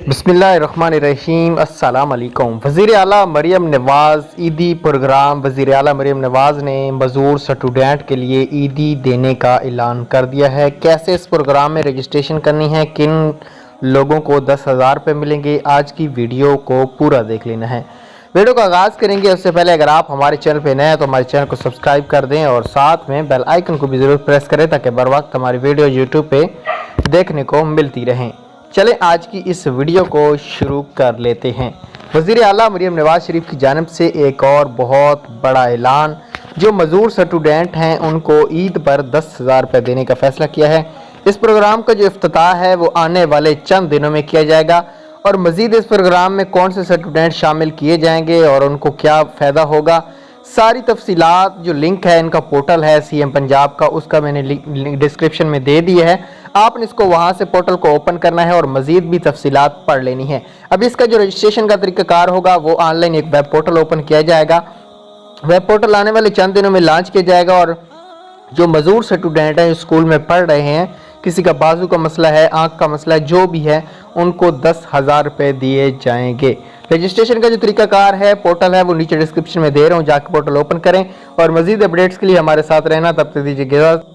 बिस्मिल्लाहिर्रहमानिर्रहीम अस्सलाम वालेकुम। वज़ीर आला मरीम नवाज़ ईदी प्रोग्राम। वज़ीर आला मरीम नवाज़ ने मज़दूर स्टूडेंट के लिए ईदी देने का ऐलान कर दिया है। कैसे इस प्रोग्राम में रजिस्ट्रेशन करनी है, किन लोगों को 10,000 रुपये मिलेंगे, आज की वीडियो को पूरा देख लेना है। वीडियो का आगाज़ करेंगे उससे पहले अगर आप हमारे चैनल पर नए हैं तो हमारे चैनल को सब्सक्राइब कर दें और साथ में बेल आइकन को भी ज़रूर प्रेस करें ताकि बर वक्त हमारी वीडियो यूट्यूब पे देखने को मिलती रहें। चलें आज की इस वीडियो को शुरू कर लेते हैं। वज़ीर आला मरीम नवाज़ शरीफ की जानिब से एक और बहुत बड़ा ऐलान, जो मज़दूर स्टूडेंट हैं उनको ईद पर 10,000 रुपये देने का फ़ैसला किया है। इस प्रोग्राम का जो इफ्तिताह है वो आने वाले चंद दिनों में किया जाएगा और मज़ीद इस प्रोग्राम में कौन से स्टूडेंट शामिल किए जाएंगे और उनको क्या फ़ायदा होगा, सारी तफसीलात जो लिंक है, इनका पोर्टल है सीएम पंजाब का, उसका मैंने लिंक डिस्क्रिप्शन में दे दिया है। आपने इसको वहां से पोर्टल को ओपन करना है और मजीद भी तफसीलात पढ़ लेनी है। अब इसका जो रजिस्ट्रेशन का तरीकाकार होगा वो ऑनलाइन एक वेब पोर्टल ओपन किया जाएगा। वेब पोर्टल आने वाले चंद दिनों में लॉन्च किया जाएगा और जो मजदूर स्टूडेंट हैं, स्कूल में पढ़ रहे हैं, किसी का बाजू का मसला है, आंख का मसला है, जो भी है, उनको 10,000 रुपये दिए जाएंगे। रजिस्ट्रेशन का जो तरीकाकार है, पोर्टल है, वो नीचे डिस्क्रिप्शन में दे रहा हूँ, जाकर पोर्टल ओपन करें और मजीद अपडेट्स के लिए हमारे साथ रहना। तब तक दीजिए इजाज़त।